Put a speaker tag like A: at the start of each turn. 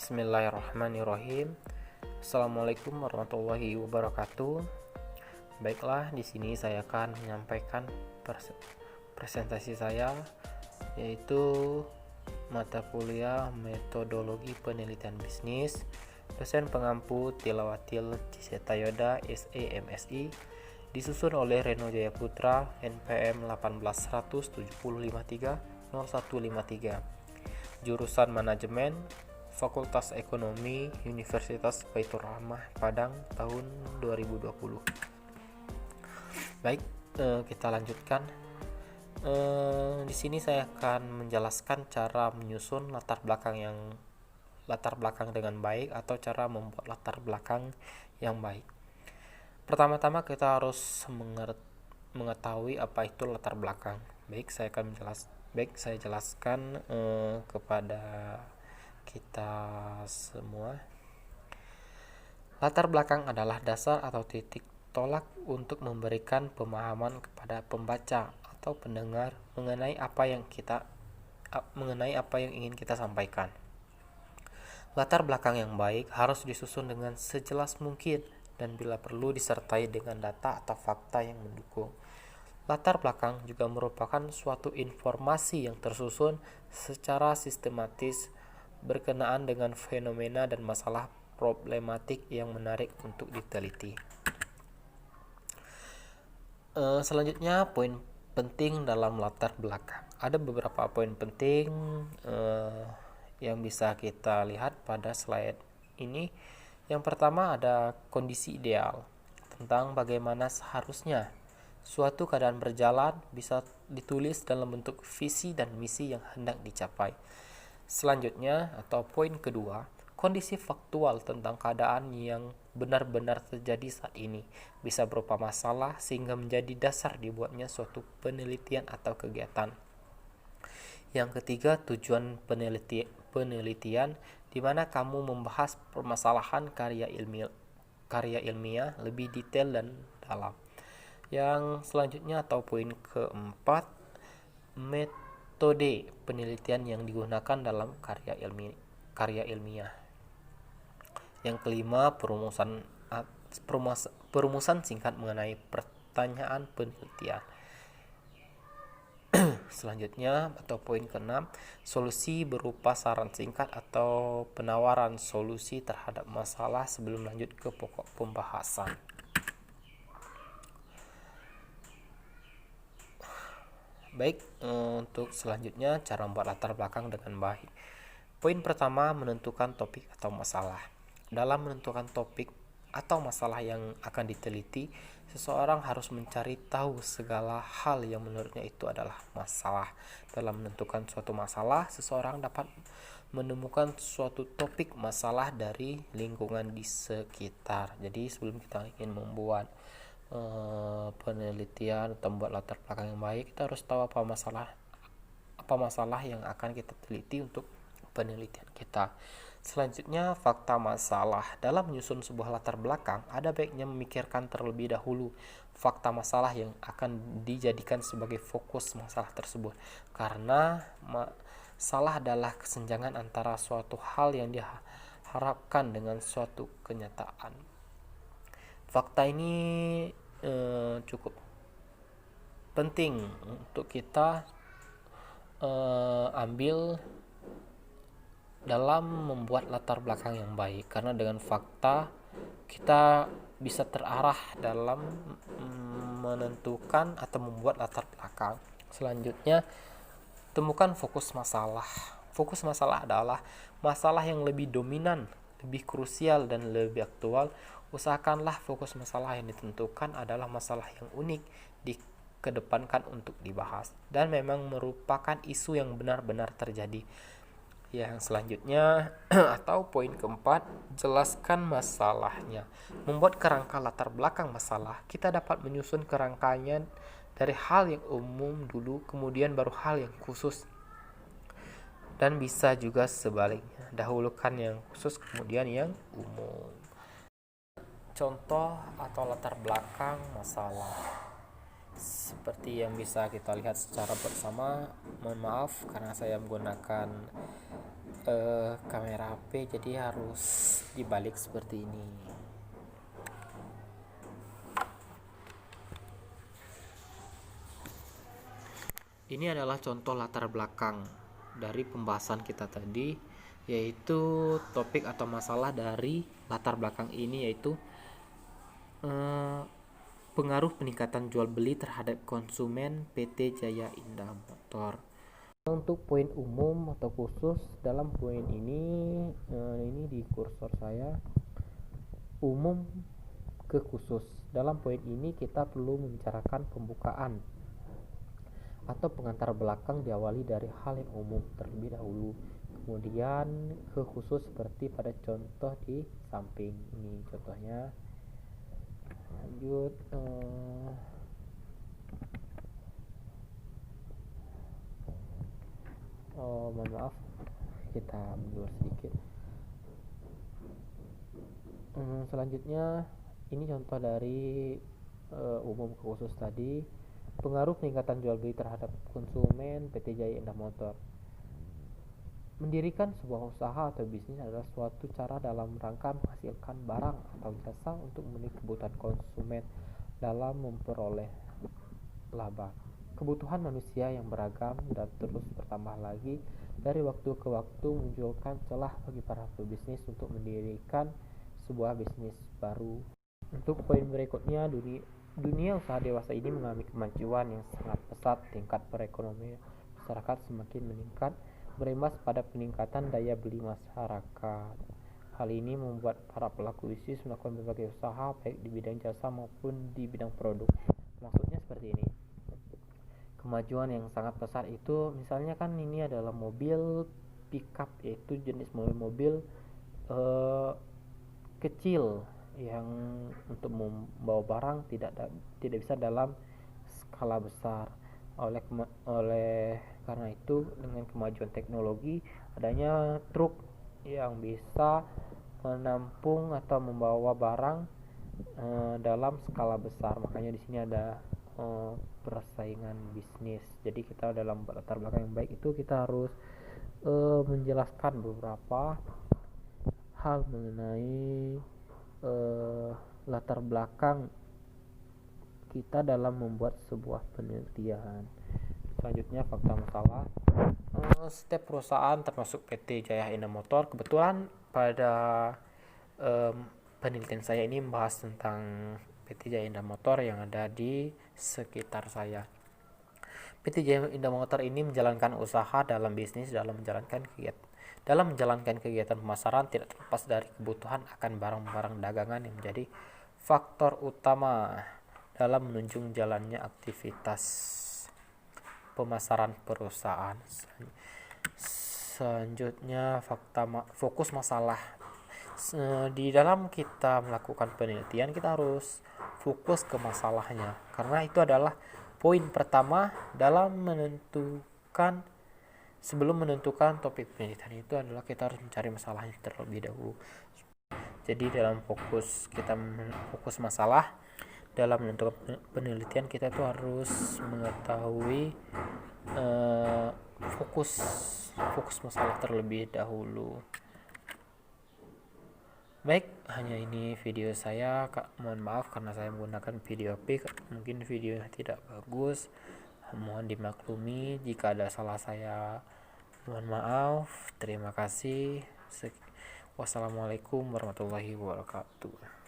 A: Bismillahirrahmanirrahim. Assalamualaikum warahmatullahi wabarakatuh. Baiklah, di sini saya akan menyampaikan presentasi saya, yaitu mata kuliah Metodologi Penelitian Bisnis, dosen pengampu Tilawatil Cisetayoda SE MSI, disusun oleh Reno Jayaputra, NPM 18175300153, jurusan Manajemen, Fakultas Ekonomi, Universitas Baitur Rahmah, Padang, tahun 2020. Baik, kita lanjutkan. Di sini saya akan menjelaskan cara menyusun latar belakang dengan baik, atau cara membuat latar belakang yang baik. Pertama-tama kita harus mengetahui apa itu latar belakang. Saya jelaskan kepada kita semua. Latar belakang adalah dasar atau titik tolak untuk memberikan pemahaman kepada pembaca atau pendengar mengenai apa yang ingin kita sampaikan. Latar belakang yang baik harus disusun dengan sejelas mungkin dan bila perlu disertai dengan data atau fakta yang mendukung. Latar belakang juga merupakan suatu informasi yang tersusun secara sistematis berkenaan dengan fenomena dan masalah problematik yang menarik untuk diteliti. Selanjutnya, poin penting dalam latar belakang. Ada beberapa poin penting yang bisa kita lihat pada slide ini. Yang pertama ada kondisi ideal, tentang bagaimana seharusnya suatu keadaan berjalan, bisa ditulis dalam bentuk visi dan misi yang hendak dicapai. Selanjutnya, atau poin kedua, kondisi faktual tentang keadaan yang benar-benar terjadi saat ini, bisa berupa masalah sehingga menjadi dasar dibuatnya suatu penelitian atau kegiatan. Yang ketiga, tujuan penelitian, di mana kamu membahas permasalahan karya ilmiah lebih detail dan dalam. Yang selanjutnya, atau poin keempat, metode penelitian yang digunakan dalam karya ilmiah. Yang kelima, perumusan singkat mengenai pertanyaan penelitian. Selanjutnya, atau poin keenam, solusi berupa saran singkat atau penawaran solusi terhadap masalah sebelum lanjut ke pokok pembahasan. Baik, untuk selanjutnya cara membuat latar belakang dengan baik. Poin pertama, menentukan topik atau masalah. Dalam menentukan topik atau masalah yang akan diteliti, seseorang harus mencari tahu segala hal yang menurutnya itu adalah masalah. Dalam menentukan suatu masalah, seseorang dapat menemukan suatu topik masalah dari lingkungan di sekitar. Jadi sebelum kita ingin membuat penelitian atau membuat latar belakang yang baik, kita harus tahu apa masalah yang akan kita teliti untuk penelitian kita. Selanjutnya, fakta masalah. Dalam menyusun sebuah latar belakang, ada baiknya memikirkan terlebih dahulu fakta masalah yang akan dijadikan sebagai fokus masalah tersebut, karena masalah adalah kesenjangan antara suatu hal yang diharapkan dengan suatu kenyataan. Fakta ini cukup penting untuk kita ambil dalam membuat latar belakang yang baik, karena dengan fakta kita bisa terarah dalam menentukan atau membuat latar belakang. Selanjutnya, temukan fokus masalah. Fokus masalah adalah masalah yang lebih dominan, lebih krusial, dan lebih aktual. Usahakanlah fokus masalah yang ditentukan adalah masalah yang unik, dikedepankan untuk dibahas, dan memang merupakan isu yang benar-benar terjadi. Yang selanjutnya, atau poin keempat, jelaskan masalahnya. Membuat kerangka latar belakang masalah, kita dapat menyusun kerangkanya dari hal yang umum dulu, kemudian baru hal yang khusus, dan bisa juga sebaliknya, dahulukan yang khusus kemudian yang umum. Contoh atau latar belakang masalah. Seperti yang bisa kita lihat secara bersama, mohon maaf karena saya menggunakan kamera HP, jadi harus dibalik seperti ini. Ini adalah contoh latar belakang dari pembahasan kita tadi, yaitu topik atau masalah dari latar belakang ini, yaitu pengaruh peningkatan jual beli terhadap konsumen PT Jaya Indah Motor. Untuk poin umum atau khusus dalam poin ini di kursor saya, umum ke khusus. Dalam poin ini kita perlu membicarakan pembukaan atau pengantar belakang diawali dari hal yang umum terlebih dahulu, kemudian ke khusus seperti pada contoh di samping ini. Contohnya, lanjut, mohon maaf, kita mundur sedikit. Selanjutnya, ini contoh dari umum ke khusus tadi. Pengaruh peningkatan jual beli terhadap konsumen PT Jaya Indah Motor. Mendirikan sebuah usaha atau bisnis adalah suatu cara dalam rangka menghasilkan barang atau jasa untuk memenuhi kebutuhan konsumen dalam memperoleh laba. Kebutuhan manusia yang beragam dan terus bertambah lagi dari waktu ke waktu menunjukkan celah bagi para pebisnis untuk mendirikan sebuah bisnis baru. Untuk poin berikutnya, dunia usaha dewasa ini mengalami kemajuan yang sangat pesat. Tingkat perekonomian masyarakat semakin meningkat, berimbas pada peningkatan daya beli masyarakat. Hal ini membuat para pelaku bisnis melakukan berbagai usaha, baik di bidang jasa maupun di bidang produk. Maksudnya seperti ini. Kemajuan yang sangat pesat itu, misalnya kan ini adalah mobil pickup, yaitu jenis mobil-mobil kecil yang untuk membawa barang tidak bisa dalam skala besar. Oleh karena itu, dengan kemajuan teknologi, adanya truk yang bisa menampung atau membawa barang dalam skala besar. Makanya di sini ada persaingan bisnis. Jadi kita dalam latar belakang yang baik itu kita harus menjelaskan beberapa hal mengenai latar belakang kita dalam membuat sebuah penelitian. Selanjutnya, fakta masalah. Setiap perusahaan termasuk PT Jaya Indah Motor, kebetulan pada penelitian saya ini membahas tentang PT Jaya Indah Motor yang ada di sekitar saya. PT Jaya Indah Motor ini menjalankan usaha dalam bisnis dalam menjalankan kegiatan pemasaran tidak terlepas dari kebutuhan akan barang-barang dagangan yang menjadi faktor utama dalam menunjang jalannya aktivitas pemasaran perusahaan. Selanjutnya, fokus masalah. Di dalam kita melakukan penelitian, kita harus fokus ke masalahnya, karena itu adalah poin pertama dalam menentukan. Sebelum menentukan topik penelitian itu adalah kita harus mencari masalahnya terlebih dahulu. Jadi dalam fokus masalah, dalam menentukan penelitian kita itu harus mengetahui fokus masalah terlebih dahulu. Baik, hanya ini video saya. Mohon maaf karena saya menggunakan video HP, mungkin videonya tidak bagus. Mohon dimaklumi jika ada salah saya. Mohon maaf. Terima kasih. Wassalamualaikum warahmatullahi wabarakatuh.